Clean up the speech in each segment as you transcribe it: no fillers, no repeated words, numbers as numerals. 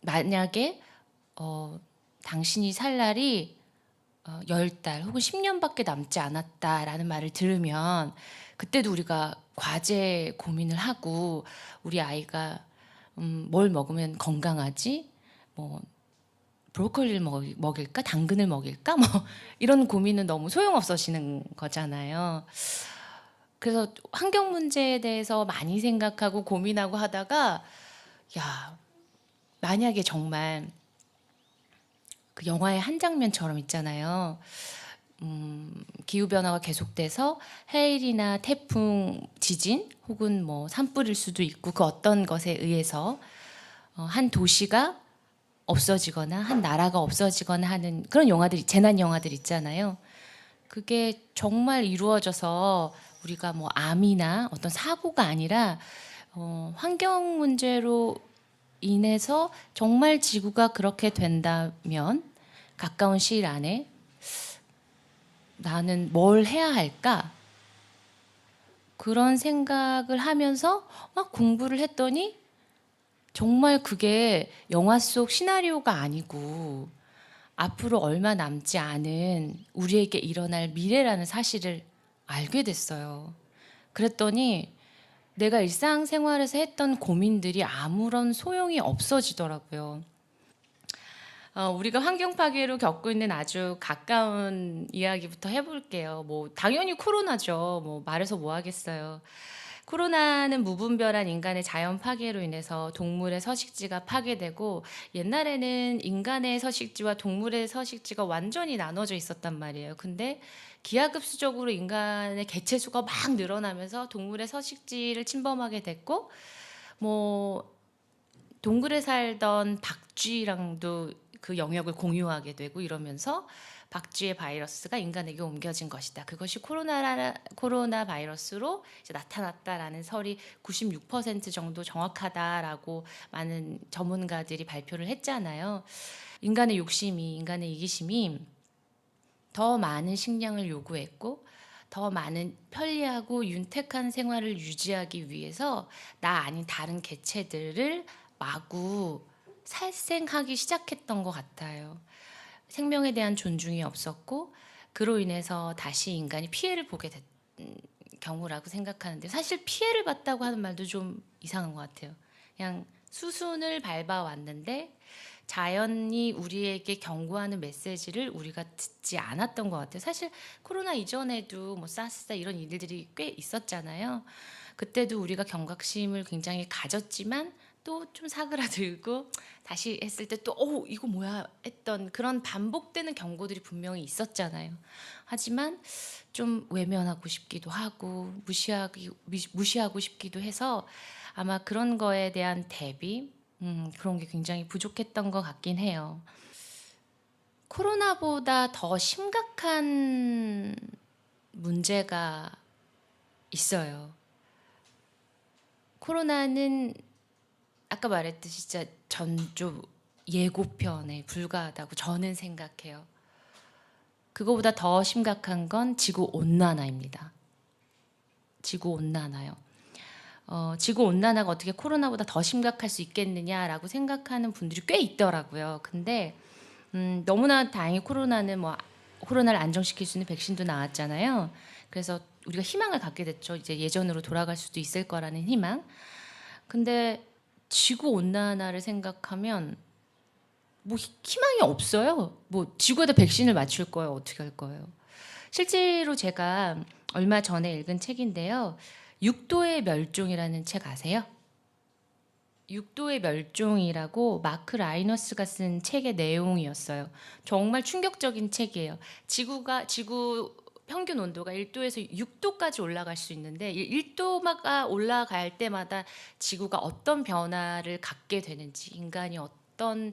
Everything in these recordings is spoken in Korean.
만약에 당신이 살 날이 10달 혹은 10년밖에 남지 않았다라는 말을 들으면 그때도 우리가 과제 고민을 하고 우리 아이가 뭘 먹으면 건강하지? 뭐 브로콜리를 먹일까? 당근을 먹일까? 뭐 이런 고민은 너무 소용없어지는 거잖아요. 그래서 환경 문제에 대해서 많이 생각하고 고민하고 하다가 야, 만약에 정말 그 영화의 한 장면처럼 있잖아요. 기후 변화가 계속돼서 해일이나 태풍, 지진 혹은 뭐 산불일 수도 있고 그 어떤 것에 의해서 한 도시가 없어지거나 한 나라가 없어지거나 하는 그런 영화들이 재난 영화들 있잖아요. 그게 정말 이루어져서 우리가 뭐 암이나 어떤 사고가 아니라 환경 문제로 인해서 정말 지구가 그렇게 된다면 가까운 시일 안에 나는 뭘 해야 할까? 그런 생각을 하면서 막 공부를 했더니 정말 그게 영화 속 시나리오가 아니고 앞으로 얼마 남지 않은 우리에게 일어날 미래라는 사실을 알게 됐어요. 그랬더니 내가 일상생활에서 했던 고민들이 아무런 소용이 없어지더라고요. 우리가 환경 파괴로 겪고 있는 아주 가까운 이야기부터 해볼게요. 뭐 당연히 코로나죠. 뭐 말해서 뭐 하겠어요. 코로나는 무분별한 인간의 자연 파괴로 인해서 동물의 서식지가 파괴되고 옛날에는 인간의 서식지와 동물의 서식지가 완전히 나눠져 있었단 말이에요. 근데 기하급수적으로 인간의 개체수가 막 늘어나면서 동물의 서식지를 침범하게 됐고 뭐 동굴에 살던 박쥐랑도 그 영역을 공유하게 되고 이러면서 박쥐의 바이러스가 인간에게 옮겨진 것이다. 그것이 코로나 바이러스로 이제 나타났다라는 설이 96% 정도 정확하다라고 많은 전문가들이 발표를 했잖아요. 인간의 욕심이, 인간의 이기심이 더 많은 식량을 요구했고 더 많은 편리하고 윤택한 생활을 유지하기 위해서 나 아닌 다른 개체들을 마구 살생하기 시작했던 것 같아요. 생명에 대한 존중이 없었고 그로 인해서 다시 인간이 피해를 보게 된 경우라고 생각하는데 사실 피해를 봤다고 하는 말도 좀 이상한 것 같아요. 그냥 수순을 밟아왔는데 자연이 우리에게 경고하는 메시지를 우리가 듣지 않았던 것 같아요. 사실 코로나 이전에도 뭐 사스 이런 일들이 꽤 있었잖아요. 그때도 우리가 경각심을 굉장히 가졌지만 또 좀 사그라들고 다시 했을 때 또 이거 뭐야 했던 그런 반복되는 경고들이 분명히 있었잖아요. 하지만 좀 외면하고 싶기도 하고 무시하고 싶기도 해서 아마 그런 거에 대한 대비 그런 게 굉장히 부족했던 것 같긴 해요. 코로나보다 더 심각한 문제가 있어요. 코로나는 아까 말했듯이 진짜 전조 예고편에 불과하다고 저는 생각해요. 그거보다 더 심각한 건 지구 온난화입니다. 지구 온난화요. 지구 온난화가 어떻게 코로나보다 더 심각할 수 있겠느냐라고 생각하는 분들이 꽤 있더라고요. 근데 너무나 다행히 코로나를 안정시킬 수 있는 백신도 나왔잖아요. 그래서 우리가 희망을 갖게 됐죠. 이제 예전으로 돌아갈 수도 있을 거라는 희망. 근데 지구 온난화를 생각하면 뭐 희망이 없어요. 뭐 지구에다 백신을 맞출 거예요. 어떻게 할 거예요? 실제로 제가 얼마 전에 읽은 책인데요. 육도의 멸종이라는 책 아세요? 육도의 멸종이라고 마크 라이너스가 쓴 책의 내용이었어요. 정말 충격적인 책이에요. 지구 평균 온도가 1도에서 6도까지 올라갈 수 있는데 1도가 올라갈 때마다 지구가 어떤 변화를 갖게 되는지 인간이 어떤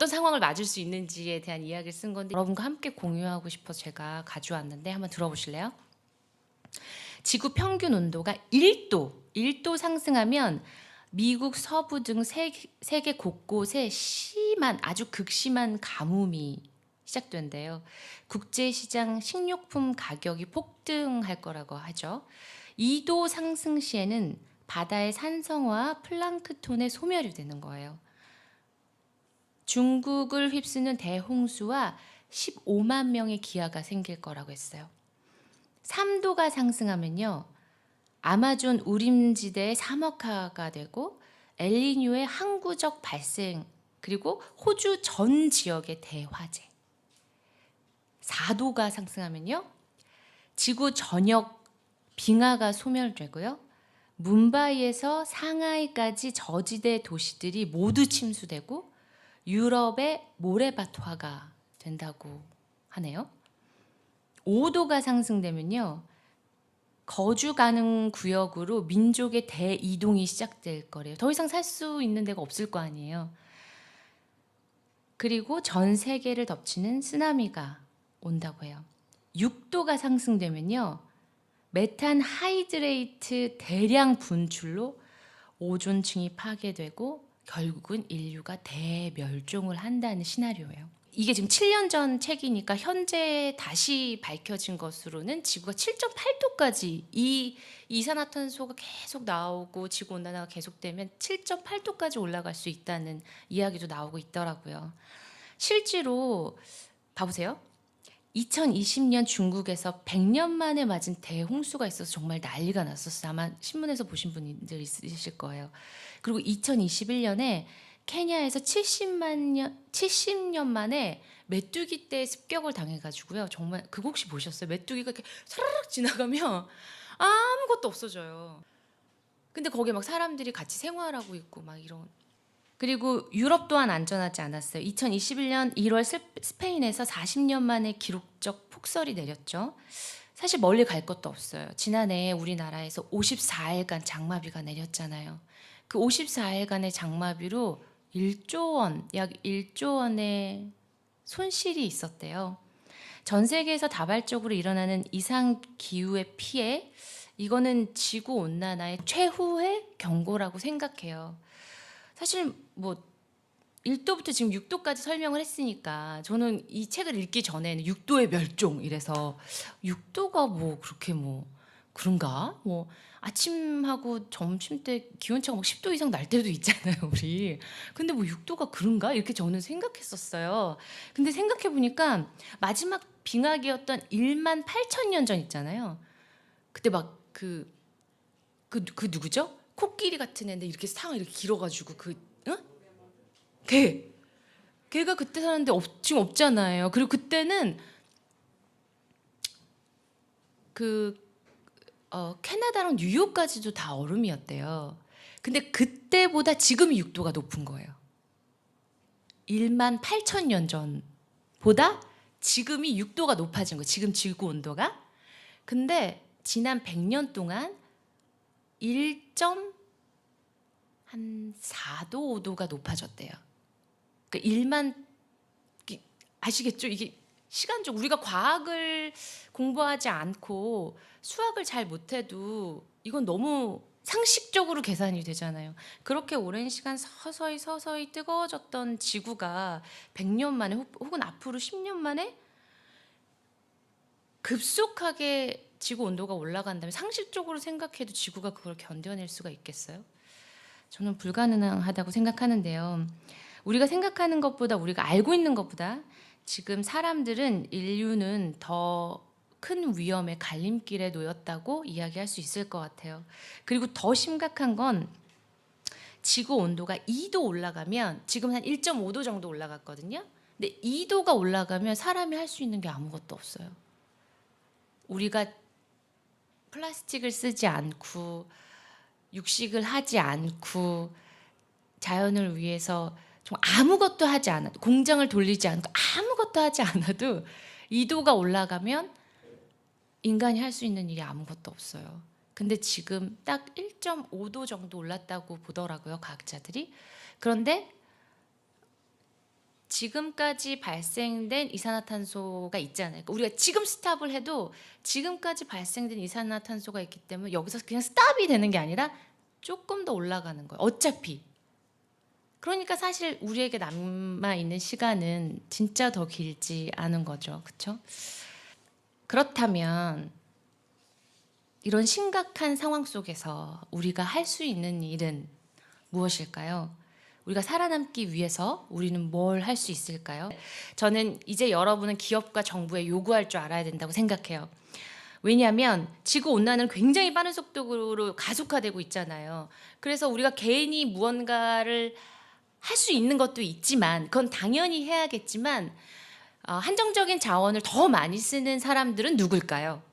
상황을 맞을 수 있는지에 대한 이야기를 쓴 건데 여러분과 함께 공유하고 싶어서 제가 가져왔는데 한번 들어보실래요? 지구 평균 온도가 1도 상승하면 미국 서부 등 세계 곳곳에 아주 극심한 가뭄이 시작된대요. 국제시장 식료품 가격이 폭등할 거라고 하죠. 2도 상승 시에는 바다의 산성어와 플랑크톤의 소멸이 되는 거예요. 중국을 휩쓰는 대홍수와 15만 명의 기아가 생길 거라고 했어요. 3도가 상승하면요, 아마존 우림지대의 사막화가 되고 엘니뇨의 항구적 발생, 그리고 호주 전 지역의 대화재. 4도가 상승하면요, 지구 전역 빙하가 소멸되고요, 뭄바이에서 상하이까지 저지대 도시들이 모두 침수되고 유럽의 모래밭화가 된다고 하네요. 5도가 상승되면요, 거주 가능 구역으로 민족의 대이동이 시작될 거래요. 더 이상 살 수 있는 데가 없을 거 아니에요. 그리고 전 세계를 덮치는 쓰나미가 온다고 해요. 6도가 상승되면요, 메탄 하이드레이트 대량 분출로 오존층이 파괴되고 결국은 인류가 대멸종을 한다는 시나리오예요. 이게 지금 7년 전 책이니까 현재 다시 밝혀진 것으로는 지구가 7.8도까지 이 이산화탄소가 계속 나오고 지구온난화가 계속되면 7.8도까지 올라갈 수 있다는 이야기도 나오고 있더라고요. 실제로 봐보세요. 2020년 중국에서 100년 만에 맞은 대홍수가 있어서 정말 난리가 났었어요. 아마 신문에서 보신 분들 있으실 거예요. 그리고 2021년에 케냐에서 70년 만에 메뚜기 떼 습격을 당해가지고요. 정말 그거 혹시 보셨어요? 메뚜기가 이렇게 사라락 지나가면 아무것도 없어져요. 근데 거기에 막 사람들이 같이 생활하고 있고 막 이런. 그리고 유럽 또한 안전하지 않았어요. 2021년 1월 스페인에서 40년 만에 기록적 폭설이 내렸죠. 사실 멀리 갈 것도 없어요. 지난해 우리나라에서 54일간 장마비가 내렸잖아요. 그 54일간의 장마비로 1조 원, 약 1조 원의 손실이 있었대요. 전 세계에서 다발적으로 일어나는 이상 기후의 피해, 이거는 지구 온난화의 최후의 경고라고 생각해요. 사실 뭐 1도부터 지금 6도까지 설명을 했으니까 저는 이 책을 읽기 전에는 6도의 멸종 이래서 6도가 뭐 그렇게 뭐 그런가? 뭐 아침하고 점심 때 기온차가 막 10도 이상 날 때도 있잖아요, 우리. 근데 뭐 6도가 그런가? 이렇게 저는 생각했었어요. 근데 생각해 보니까 마지막 빙하기였던 1만 8천 년 전 있잖아요. 그때 막 그 누구죠? 코끼리 같은 애인데 이렇게 상을 이렇게 길어가지고 응? 걔가 그때 살았는데 지금 없잖아요. 그리고 그때는 캐나다랑 뉴욕까지도 다 얼음이었대요. 근데 그때보다 지금이 6도가 높은 거예요. 1만 8천 년 전보다 지금이 6도가 높아진 거예요. 지금 지구 온도가. 근데 지난 100년 동안 1.4도, 5도가 높아졌대요. 그러니까 1만, 아시겠죠? 이게 시간적, 우리가 과학을 공부하지 않고 수학을 잘 못해도 이건 너무 상식적으로 계산이 되잖아요. 그렇게 오랜 시간 서서히 뜨거워졌던 지구가 100년 만에 혹은 앞으로 10년 만에 급속하게 지구 온도가 올라간다면 상식적으로 생각해도 지구가 그걸 견뎌낼 수가 있겠어요? 저는 불가능하다고 생각하는데요. 우리가 생각하는 것보다, 우리가 알고 있는 것보다 지금 사람들은, 인류는 더 큰 위험의 갈림길에 놓였다고 이야기할 수 있을 것 같아요. 그리고 더 심각한 건 지구 온도가 2도 올라가면, 지금 한 1.5도 정도 올라갔거든요. 근데 2도가 올라가면 사람이 할 수 있는 게 아무것도 없어요. 우리가 플라스틱을 쓰지 않고 육식을 하지 않고 자연을 위해서 좀 아무것도 하지 않아도, 공장을 돌리지 않고 아무것도 하지 않아도 2도가 올라가면 인간이 할 수 있는 일이 아무것도 없어요. 근데 지금 딱 1.5도 정도 올랐다고 보더라고요, 과학자들이. 그런데 지금까지 발생된 이산화탄소가 있잖아요. 그러니까 우리가 지금 스탑을 해도 지금까지 발생된 이산화탄소가 있기 때문에 여기서 그냥 스탑이 되는 게 아니라 조금 더 올라가는 거예요. 어차피. 그러니까 사실 우리에게 남아있는 시간은 진짜 더 길지 않은 거죠. 그렇죠? 그렇다면 이런 심각한 상황 속에서 우리가 할 수 있는 일은 무엇일까요? 우리가 살아남기 위해서 우리는 뭘 할 수 있을까요? 저는 이제 여러분은 기업과 정부에 요구할 줄 알아야 된다고 생각해요. 왜냐하면 지구온난화는 굉장히 빠른 속도로 가속화되고 있잖아요. 그래서 우리가 개인이 무언가를 할 수 있는 것도 있지만 그건 당연히 해야겠지만 한정적인 자원을 더 많이 쓰는 사람들은 누굴까요?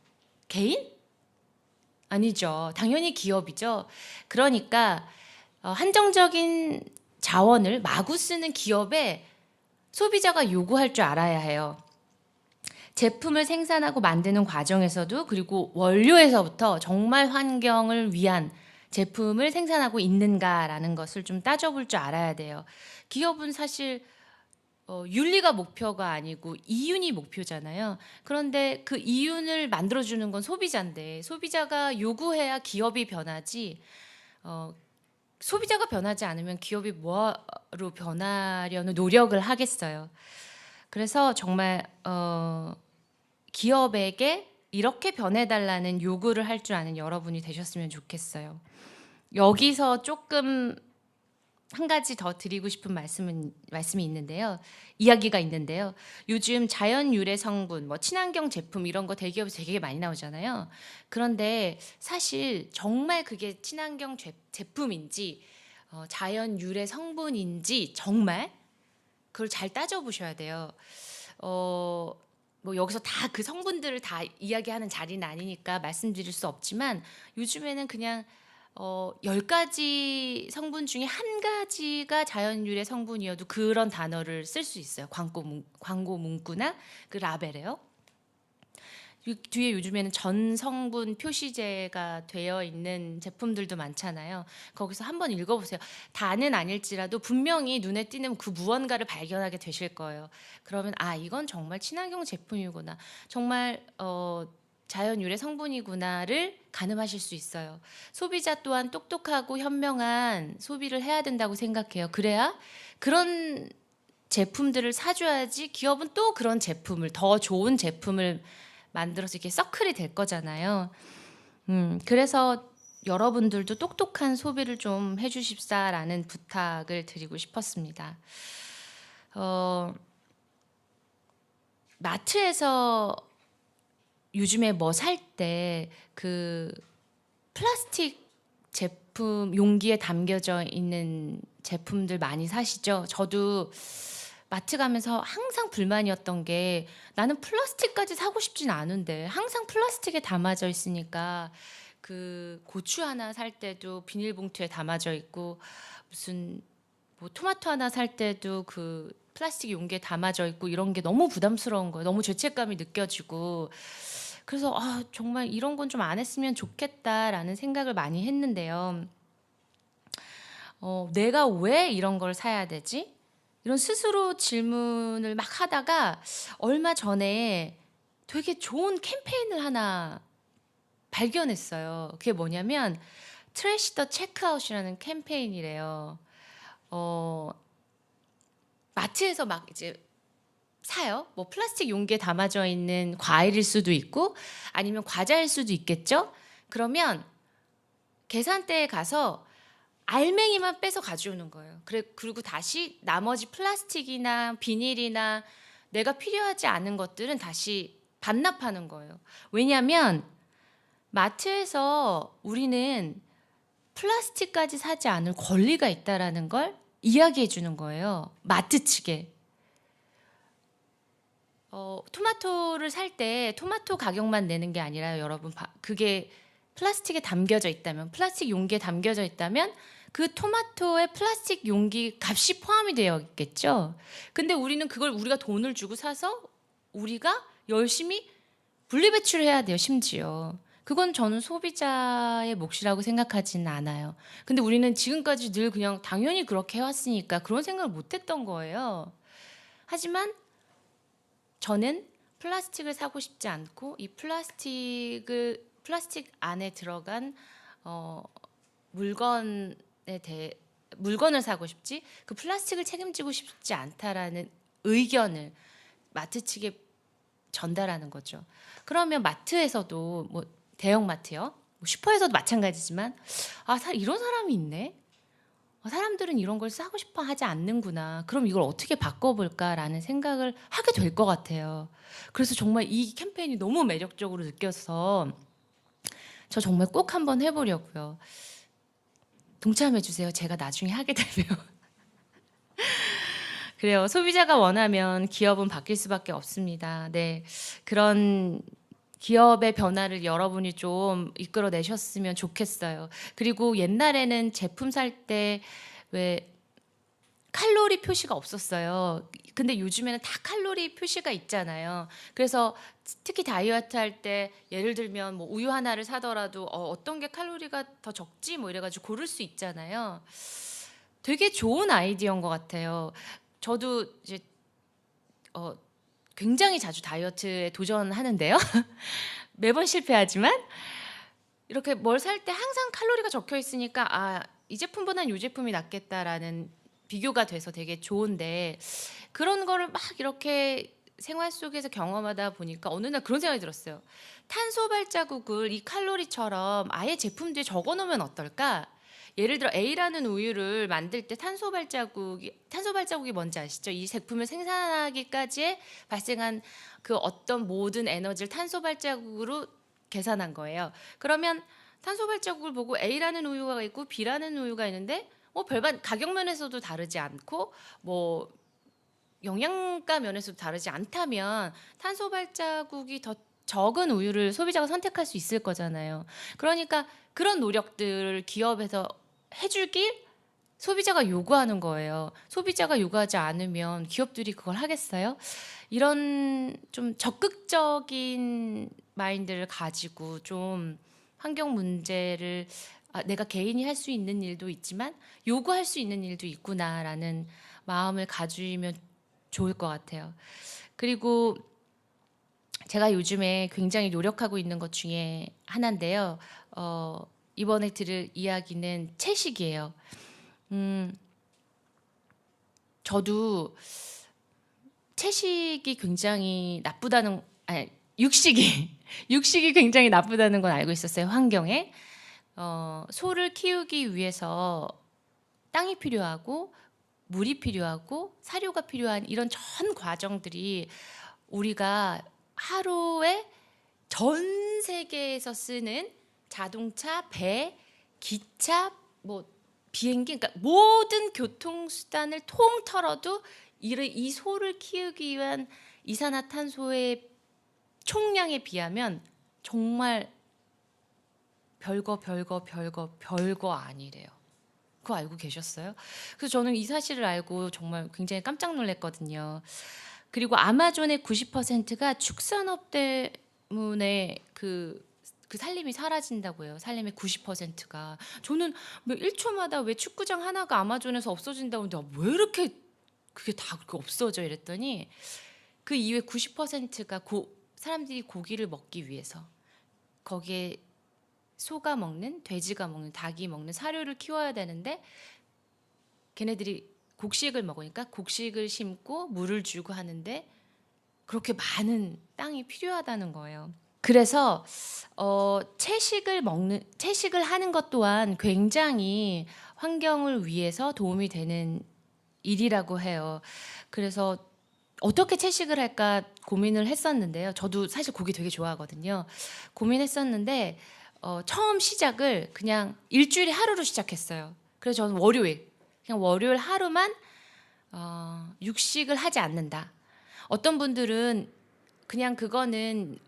개인? 아니죠. 당연히 기업이죠. 그러니까 한정적인 자원을 마구 쓰는 기업에 소비자가 요구할 줄 알아야 해요. 제품을 생산하고 만드는 과정에서도 그리고 원료에서부터 정말 환경을 위한 제품을 생산하고 있는가라는 것을 좀 따져볼 줄 알아야 돼요. 기업은 사실 윤리가 목표가 아니고 이윤이 목표잖아요. 그런데 그 이윤을 만들어주는 건 소비자인데 소비자가 요구해야 기업이 변하지 소비자가 변하지 않으면 기업이 뭐로 변하려는 노력을 하겠어요. 그래서 정말 기업에게 이렇게 변해달라는 요구를 할 줄 아는 여러분이 되셨으면 좋겠어요. 여기서 조금 한 가지 더 드리고 싶은 말씀이 있는데요. 이야기가 있는데요. 요즘 자연 유래 성분, 뭐 친환경 제품 이런 거 대기업에서 되게 많이 나오잖아요. 그런데 사실 정말 그게 친환경 제품인지 자연 유래 성분인지 정말 그걸 잘 따져보셔야 돼요. 뭐 여기서 다 그 성분들을 다 이야기하는 자리는 아니니까 말씀드릴 수 없지만 요즘에는 그냥 10가지 성분 중에 한 가지가 자연 유래 성분이어도 그런 단어를 쓸 수 있어요. 광고 문구나 그 라벨에요. 뒤에 요즘에는 전 성분 표시제가 되어 있는 제품들도 많잖아요. 거기서 한번 읽어보세요. 다는 아닐지라도 분명히 눈에 띄는 그 무언가를 발견하게 되실 거예요. 그러면 이건 정말 친환경 제품이구나. 정말 자연 유래 성분이구나를 가늠하실 수 있어요. 소비자 또한 똑똑하고 현명한 소비를 해야 된다고 생각해요. 그래야 그런 제품들을 사줘야지 기업은 또 그런 제품을 더 좋은 제품을 만들어서 이렇게 서클이 될 거잖아요. 그래서 여러분들도 똑똑한 소비를 좀 해주십사라는 부탁을 드리고 싶었습니다. 마트에서 요즘에 뭐 살 때 그 플라스틱 제품 용기에 담겨져 있는 제품들 많이 사시죠? 저도 마트 가면서 항상 불만이었던 게 나는 플라스틱까지 사고 싶진 않은데 항상 플라스틱에 담아져 있으니까 그 고추 하나 살 때도 비닐봉투에 담아져 있고 무슨 뭐 토마토 하나 살 때도 그 플라스틱 용기에 담아져 있고 이런 게 너무 부담스러운 거예요. 너무 죄책감이 느껴지고 그래서 정말 이런 건 좀 안 했으면 좋겠다라는 생각을 많이 했는데요. 내가 왜 이런 걸 사야 되지? 이런 스스로 질문을 막 하다가 얼마 전에 되게 좋은 캠페인을 하나 발견했어요. 그게 뭐냐면 트래시 더 체크아웃이라는 캠페인이래요. 마트에서 막 이제 사요. 뭐 플라스틱 용기에 담아져 있는 과일일 수도 있고 아니면 과자일 수도 있겠죠. 그러면 계산대에 가서 알맹이만 빼서 가져오는 거예요. 그리고 다시 나머지 플라스틱이나 비닐이나 내가 필요하지 않은 것들은 다시 반납하는 거예요. 왜냐하면 마트에서 우리는 플라스틱까지 사지 않을 권리가 있다라는 걸 이야기해 주는 거예요. 마트 측에. 토마토를 살 때 토마토 가격만 내는 게 아니라 여러분 그게 플라스틱에 담겨져 있다면 플라스틱 용기에 담겨져 있다면 그 토마토의 플라스틱 용기 값이 포함이 되어 있겠죠. 근데 우리는 그걸 우리가 돈을 주고 사서 우리가 열심히 분리배출해야 돼요. 심지어 그건 저는 소비자의 몫이라고 생각하지는 않아요. 근데 우리는 지금까지 늘 그냥 당연히 그렇게 해왔으니까 그런 생각을 못했던 거예요. 하지만 저는 플라스틱을 사고 싶지 않고 이 플라스틱 안에 들어간 물건을 사고 싶지 그 플라스틱을 책임지고 싶지 않다라는 의견을 마트 측에 전달하는 거죠. 그러면 마트에서도 뭐 대형마트요. 슈퍼에서도 마찬가지지만 이런 사람이 있네. 사람들은 이런 걸 사고 싶어 하지 않는구나. 그럼 이걸 어떻게 바꿔볼까라는 생각을 하게 될 것 같아요. 그래서 정말 이 캠페인이 너무 매력적으로 느껴서 저 정말 꼭 한번 해보려고요. 동참해 주세요. 제가 나중에 하게 되면. 그래요. 소비자가 원하면 기업은 바뀔 수밖에 없습니다. 네, 그런 기업의 변화를 여러분이 좀 이끌어내셨으면 좋겠어요. 그리고 옛날에는 제품 살 때 왜 칼로리 표시가 없었어요. 근데 요즘에는 다 칼로리 표시가 있잖아요. 그래서 특히 다이어트 할 때 예를 들면 뭐 우유 하나를 사더라도 어떤 게 칼로리가 더 적지 뭐 이래가지고 고를 수 있잖아요. 되게 좋은 아이디어인 것 같아요. 저도 이제 굉장히 자주 다이어트에 도전하는데요. 매번 실패하지만 이렇게 뭘 살 때 항상 칼로리가 적혀 있으니까 이 제품보다는 이 제품이 낫겠다라는 비교가 돼서 되게 좋은데, 그런 거를 막 이렇게 생활 속에서 경험하다 보니까 어느 날 그런 생각이 들었어요. 탄소 발자국을 이 칼로리처럼 아예 제품 뒤에 적어 놓으면 어떨까? 예를 들어 A라는 우유를 만들 때 탄소 발자국이 뭔지 아시죠? 이 제품을 생산하기까지에 발생한 그 어떤 모든 에너지를 탄소 발자국으로 계산한 거예요. 그러면 탄소 발자국을 보고 A라는 우유가 있고 B라는 우유가 있는데 별반 가격 면에서도 다르지 않고 뭐 영양가 면에서도 다르지 않다면 탄소 발자국이 더 적은 우유를 소비자가 선택할 수 있을 거잖아요. 그러니까 그런 노력들을 기업에서 해주길 소비자가 요구하는 거예요. 소비자가 요구하지 않으면 기업들이 그걸 하겠어요? 이런 좀 적극적인 마인드를 가지고 좀 환경 문제를 내가 개인이 할 수 있는 일도 있지만 요구할 수 있는 일도 있구나라는 마음을 가지면 좋을 것 같아요. 그리고 제가 요즘에 굉장히 노력하고 있는 것 중에 하나인데요. 이번에 들을 이야기는 채식이에요. 저도 채식이 굉장히 나쁘다는, 육식이 굉장히 나쁘다는 건 알고 있었어요. 환경에. 소를 키우기 위해서 땅이 필요하고 물이 필요하고 사료가 필요한 이런 전 과정들이 우리가 하루에 전 세계에서 쓰는 자동차, 배, 기차, 뭐 비행기, 그러니까 모든 교통수단을 통틀어도 이 소를 키우기 위한 이산화탄소의 총량에 비하면 정말 별거 아니래요. 그거 알고 계셨어요? 그래서 저는 이 사실을 알고 정말 굉장히 깜짝 놀랐거든요. 그리고 아마존의 90%가 축산업 때문에 그 산림이 사라진다고 해요. 산림의 90%가. 저는 뭐 1초마다 왜 축구장 하나가 아마존에서 없어진다고 하는데 왜 이렇게 그게 다 그렇게 없어져 이랬더니 그 이후에 90%가 사람들이 고기를 먹기 위해서 거기에 소가 먹는, 돼지가 먹는, 닭이 먹는 사료를 키워야 되는데 걔네들이 곡식을 먹으니까 곡식을 심고 물을 주고 하는데 그렇게 많은 땅이 필요하다는 거예요. 그래서 채식을 하는 것 또한 굉장히 환경을 위해서 도움이 되는 일이라고 해요. 그래서 어떻게 채식을 할까 고민을 했었는데요. 저도 사실 고기 되게 좋아하거든요. 고민했었는데 처음 시작을 그냥 일주일에 하루로 시작했어요. 그래서 저는 그냥 월요일 하루만 육식을 하지 않는다. 어떤 분들은 그냥 그거는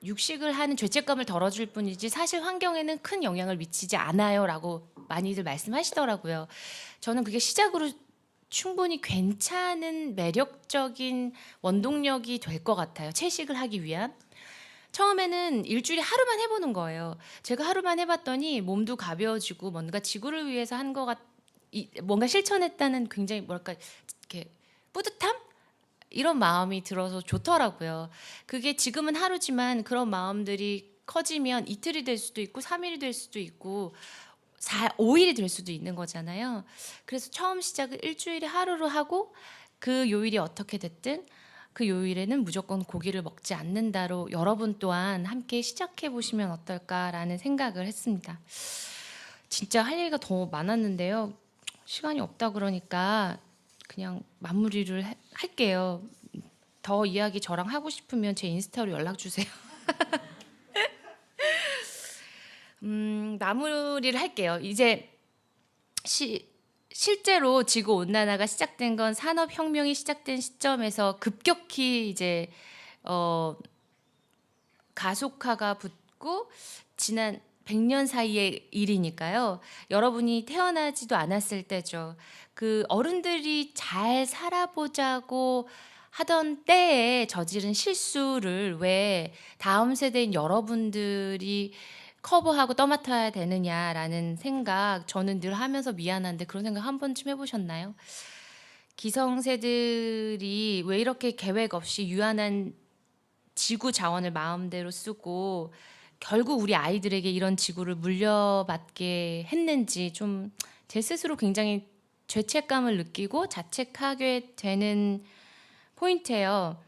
육식을 하는 죄책감을 덜어줄 뿐이지 사실 환경에는 큰 영향을 미치지 않아요라고 많이들 말씀하시더라고요. 저는 그게 시작으로 충분히 괜찮은 매력적인 원동력이 될 것 같아요. 채식을 하기 위한. 처음에는 일주일에 하루만 해보는 거예요. 제가 하루만 해봤더니 몸도 가벼워지고 뭔가 지구를 위해서 한 것 뭔가 실천했다는 굉장히 뭐랄까 이렇게 뿌듯함? 이런 마음이 들어서 좋더라고요. 그게 지금은 하루지만 그런 마음들이 커지면 이틀이 될 수도 있고 3일이 될 수도 있고 5일이 될 수도 있는 거잖아요. 그래서 처음 시작을 일주일에 하루로 하고 그 요일이 어떻게 됐든 그 요일에는 무조건 고기를 먹지 않는다로 여러분 또한 함께 시작해 보시면 어떨까라는 생각을 했습니다. 진짜 할 얘기가 더 많았는데요. 시간이 없다 그러니까 그냥 마무리를 할게요. 더 이야기 저랑 하고 싶으면 제 인스타로 연락 주세요. 마무리를 할게요. 이제 실제로 지구 온난화가 시작된 건 산업혁명이 시작된 시점에서 급격히 이제 가속화가 붙고 지난 100년 사이의 일이니까요. 여러분이 태어나지도 않았을 때죠. 그 어른들이 잘 살아보자고 하던 때에 저지른 실수를 왜 다음 세대인 여러분들이 커버하고 떠맡아야 되느냐라는 생각 저는 늘 하면서 미안한데 그런 생각 한 번쯤 해보셨나요? 기성세들이 왜 이렇게 계획 없이 유한한 지구 자원을 마음대로 쓰고 결국 우리 아이들에게 이런 지구를 물려받게 했는지 좀 제 스스로 굉장히 죄책감을 느끼고 자책하게 되는 포인트예요.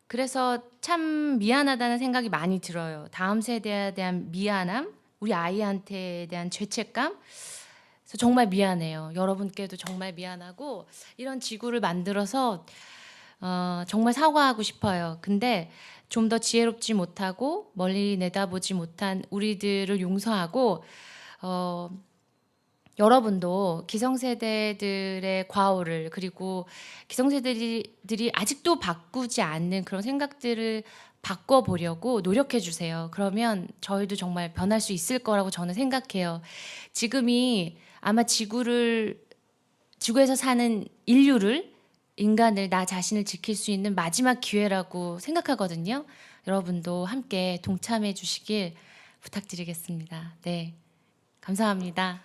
그래서 참 미안하다는 생각이 많이 들어요. 다음 세대에 대한 미안함, 우리 아이한테 대한 죄책감. 그래서 정말 미안해요. 여러분께도 정말 미안하고 이런 지구를 만들어서 정말 사과하고 싶어요. 근데 좀 더 지혜롭지 못하고 멀리 내다보지 못한 우리들을 용서하고 여러분도 기성세대들의 과오를 그리고 기성세대들이 아직도 바꾸지 않는 그런 생각들을 바꿔보려고 노력해 주세요. 그러면 저희도 정말 변할 수 있을 거라고 저는 생각해요. 지금이 아마 지구에서 사는 인간을 나 자신을 지킬 수 있는 마지막 기회라고 생각하거든요. 여러분도 함께 동참해 주시길 부탁드리겠습니다. 네. 감사합니다.